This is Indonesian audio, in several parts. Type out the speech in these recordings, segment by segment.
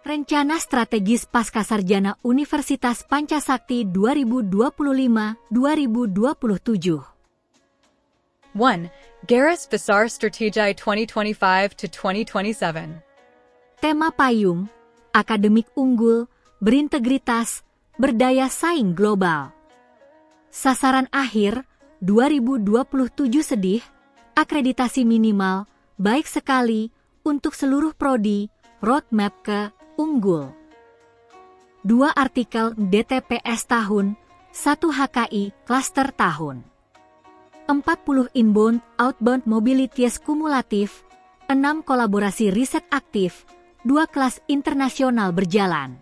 Rencana Strategis Pascasarjana Universitas Pancasakti 2025-2027. 1. Garis Besar Strategi 2025-2027. Tema payung, akademik unggul, berintegritas, berdaya saing global. Sasaran akhir, 2027 sedih, akreditasi minimal, baik sekali, untuk seluruh prodi, roadmap ke unggul. 2 artikel DTPS tahun, 1 HKI klaster tahun. 40 inbound outbound mobilities kumulatif, 6 kolaborasi riset aktif, 2 kelas internasional berjalan.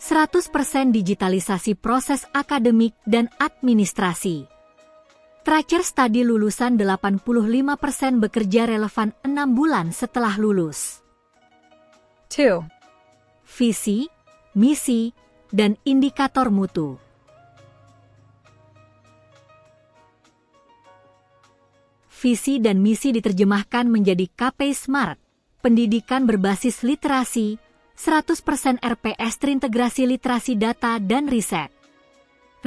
100% digitalisasi proses akademik dan administrasi. Tracer Study lulusan 85% bekerja relevan 6 bulan setelah lulus. 2. Visi, misi, dan indikator mutu. Visi dan misi diterjemahkan menjadi KPI Smart, pendidikan berbasis literasi, 100% RPS terintegrasi literasi data dan riset.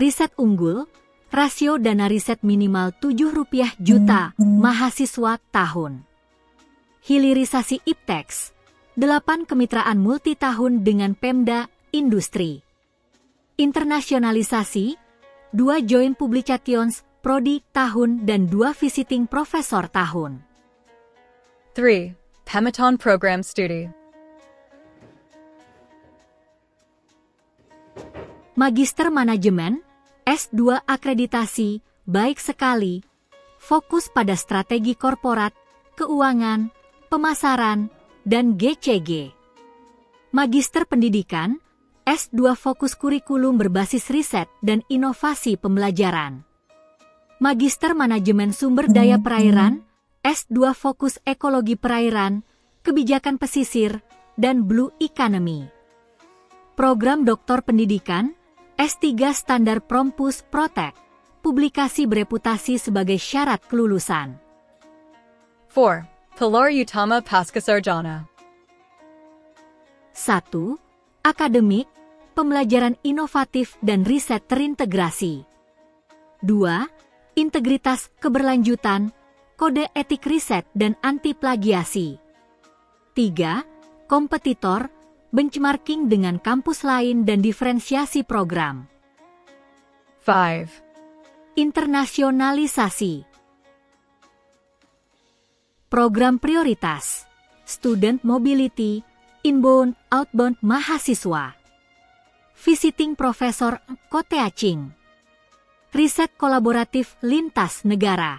Riset unggul, rasio dana riset minimal Rp7 juta, mahasiswa tahun. Hilirisasi IPTEX, 8 kemitraan multitahun dengan Pemda, industri. Internasionalisasi, 2 joint publications, prodi tahun dan 2 visiting professor tahun. 3. Pemeton Program Studi. Magister Manajemen, S2 akreditasi, baik sekali, fokus pada strategi korporat, keuangan, pemasaran, dan GCG. Magister Pendidikan, S2 fokus kurikulum berbasis riset dan inovasi pembelajaran. Magister Manajemen Sumber Daya Perairan, S2 fokus ekologi perairan, kebijakan pesisir, dan Blue Economy. Program Doktor Pendidikan, S3 Standar Prompus Protect, publikasi bereputasi sebagai syarat kelulusan. 4. Pilar Utama Pascasarjana. 1. Akademik, pembelajaran inovatif dan riset terintegrasi. 2. Integritas keberlanjutan, kode etik riset dan anti-plagiasi. 3. Kompetitor, benchmarking dengan kampus lain dan diferensiasi program. 5. Internasionalisasi. Program prioritas, student mobility, inbound, outbound mahasiswa. Visiting professor Koteaching. Riset kolaboratif lintas negara.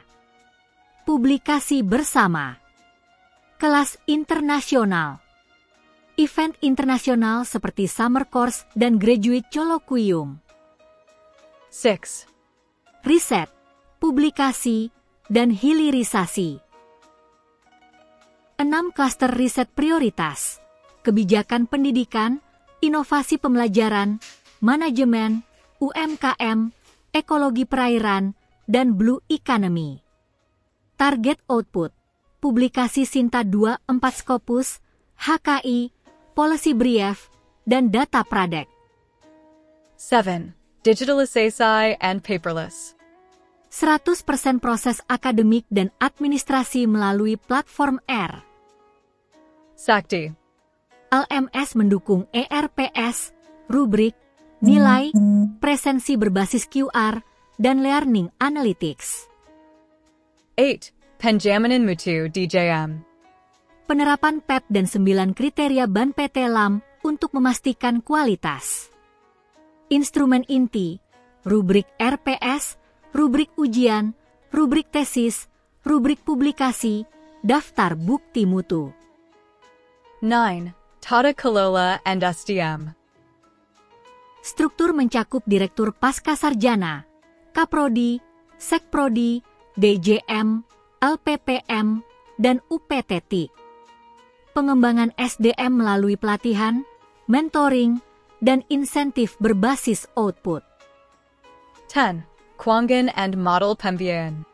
Publikasi bersama. Kelas internasional. Event internasional seperti Summer Course dan Graduate Colloquium. 6. Riset, publikasi, dan hilirisasi. 6 klaster riset prioritas, kebijakan pendidikan, inovasi pembelajaran, manajemen, UMKM, ekologi perairan, dan Blue Economy. Target output, publikasi Sinta 2-4 Scopus, HKI, Policy Brief, dan Data Pradek. 7. Digitalisasi and paperless. 100% proses akademik dan administrasi melalui platform R. Sakti. LMS mendukung ERPS, rubrik, nilai, presensi berbasis QR, dan learning analytics. 8. Penjamanan Mutu DJM. Penerapan PEP dan 9 kriteria BAN PT LAM untuk memastikan kualitas. Instrumen inti, rubrik RPS, rubrik ujian, rubrik tesis, rubrik publikasi, daftar bukti mutu. 9. Tata Kelola and SDM. Struktur mencakup Direktur Pascasarjana, Kaprodi, Sekprodi, DJM, LPPM, dan UPTT. Pengembangan SDM melalui pelatihan, mentoring, dan insentif berbasis output. 10. Kwangan and Model Pembian.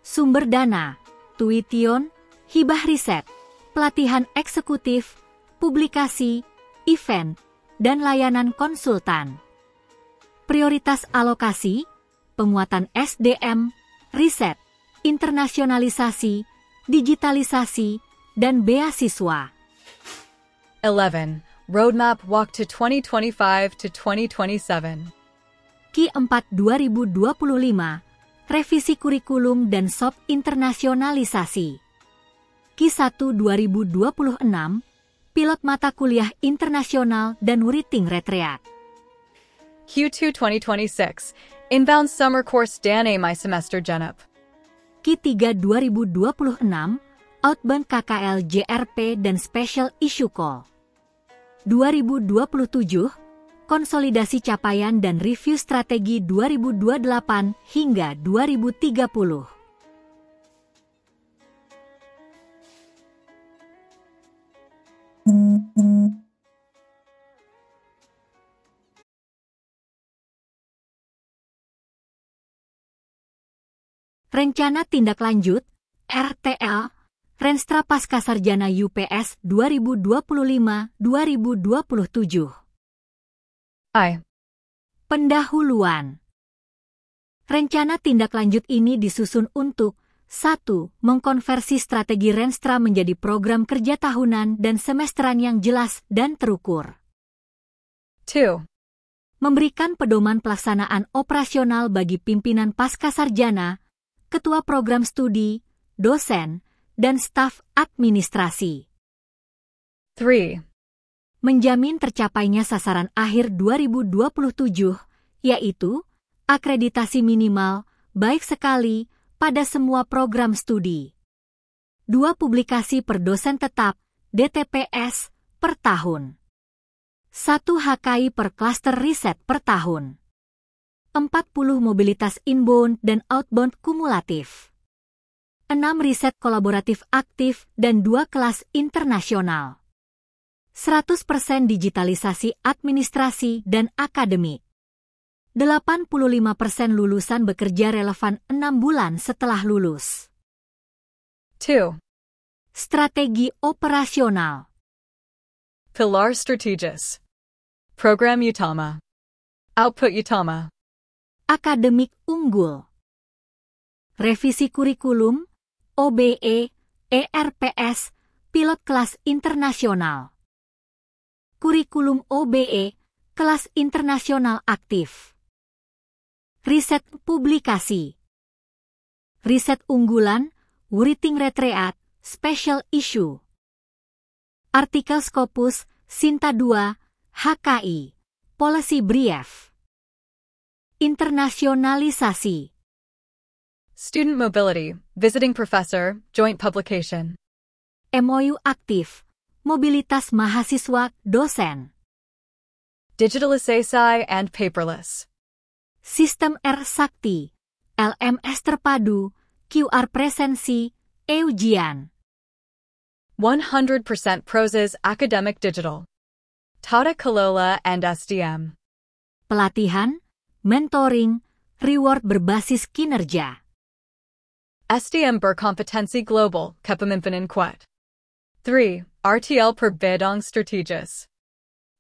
Sumber dana, tuition, hibah riset, pelatihan eksekutif, publikasi, event, dan layanan konsultan. Prioritas alokasi, penguatan SDM, riset, internasionalisasi, digitalisasi, dan beasiswa. 11. Roadmap Walk to 2025 to 2027. Ki 4 2025, revisi kurikulum dan SOP internasionalisasi. Ki 1 2026, pilot mata kuliah internasional dan writing retreat. Q2 2026, Inbound Summer Course Dan My Semester Genup. Ki 3 2026, outbound KKL JRP dan special issue call. 2027, konsolidasi capaian dan review strategi 2028 hingga 2030. Rencana Tindak Lanjut, RTL, Renstra Pascasarjana UPS 2025-2027. I. Pendahuluan. Rencana tindak lanjut ini disusun untuk 1. Mengkonversi strategi Renstra menjadi program kerja tahunan dan semesteran yang jelas dan terukur. 2. Memberikan pedoman pelaksanaan operasional bagi pimpinan pascasarjana, ketua program studi, dosen, dan staf administrasi. 3. Menjamin tercapainya sasaran akhir 2027, yaitu akreditasi minimal, baik sekali, pada semua program studi. 2 publikasi per dosen tetap, DTPS, per tahun. 1 HKI per klaster riset per tahun. 40 mobilitas inbound dan outbound kumulatif. 6 riset kolaboratif aktif dan 2 kelas internasional. 100% digitalisasi administrasi dan akademik. 85% lulusan bekerja relevan 6 bulan setelah lulus. 2. Strategi operasional. Pilar Strategis. Program Utama. Output Utama. Akademik unggul. Revisi kurikulum, OBE, ERPS, pilot kelas internasional. Kurikulum OBE, kelas internasional aktif. Riset publikasi. Riset unggulan, writing retreat, special issue. Artikel Scopus, Sinta 2, HKI, Policy Brief. Internasionalisasi. Student Mobility, Visiting Professor, Joint Publication. MOU aktif, mobilitas mahasiswa, dosen. Digitalisasi and Paperless. Sistem R-Sakti, LMS terpadu, QR presensi, e-ujian. 100% Prozis Academic Digital. Tata Kelola and SDM. Pelatihan, mentoring, reward berbasis kinerja. SDM Berkompetensi Global, Kepemimpinan Kuat. 3. RTL per Bidang Strategis.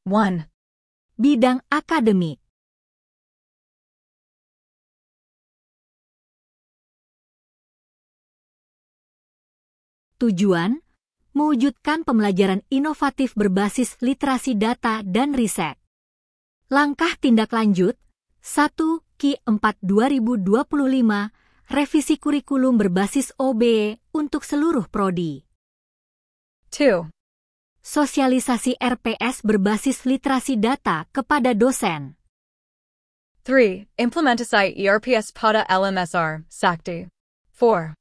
1. Bidang akademik. Tujuan, mewujudkan pembelajaran inovatif berbasis literasi data dan riset. Langkah tindak lanjut, 1. Ki 4 2025, revisi kurikulum berbasis OBE untuk seluruh prodi. 2. Sosialisasi RPS berbasis literasi data kepada dosen. 3. Implementasi ERPS pada LMSR, Sakti. 4.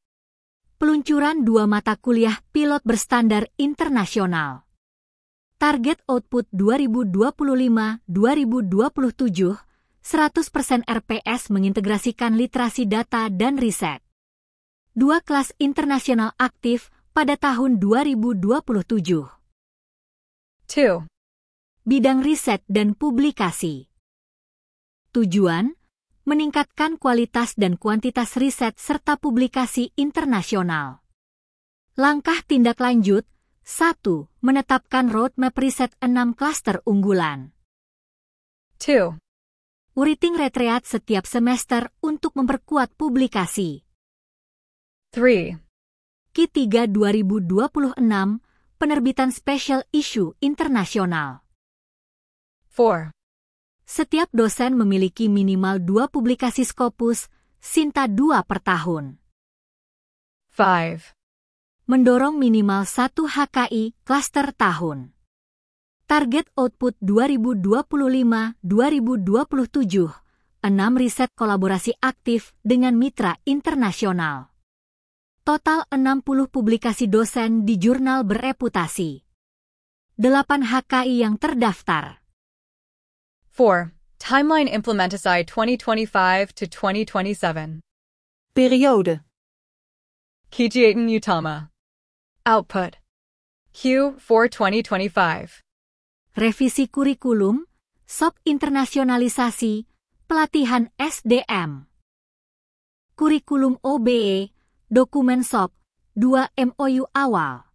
Peluncuran 2 mata kuliah pilot berstandar internasional. Target output 2025-2027, 100% RPS mengintegrasikan literasi data dan riset. 2 kelas internasional aktif pada tahun 2027. 2. Bidang riset dan publikasi. Tujuan, meningkatkan kualitas dan kuantitas riset serta publikasi internasional. Langkah tindak lanjut, 1. Menetapkan roadmap riset 6 klaster unggulan. 2. Uriting Retreat setiap semester untuk memperkuat publikasi. 3. Q3 2026, penerbitan special issue internasional. 4. Setiap dosen memiliki minimal 2 publikasi Scopus, Sinta 2 per tahun. 5. Mendorong minimal 1 HKI klaster tahun. Target output 2025-2027, 6 riset kolaborasi aktif dengan mitra internasional. Total 60 publikasi dosen di jurnal bereputasi. 8 HKI yang terdaftar. 4. Timeline Implementicide 2025 to 2027. Periode. Kegiatan Utama. Output. Q4 2025. Revisi kurikulum, SOP internasionalisasi, pelatihan SDM. Kurikulum OBE, dokumen SOP, 2 MOU awal.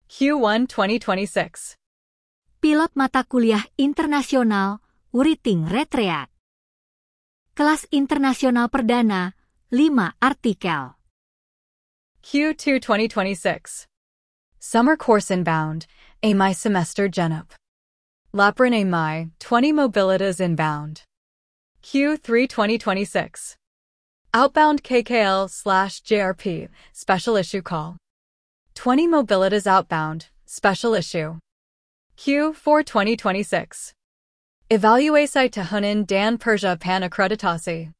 Q1 2026. Pilot mata kuliah internasional, Uriting Retreat. Kelas internasional perdana, 5 artikel. Q2 2026. Summer Course Inbound, AMI Semester Genup. Lapran AMI, 20 Mobilitas Inbound. Q3 2026. Outbound KKL/JRP, Special Issue Call. 20 Mobilitas Outbound, Special Issue. Q4 2026. Evaluasi Tahunan dan Persia Pan Akreditasi.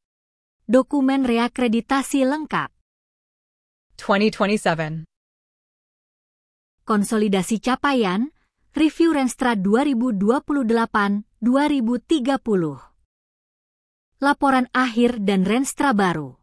Dokumen reakreditasi lengkap. 2027. Konsolidasi capaian, review Renstra 2028-2030. Laporan akhir dan Renstra baru.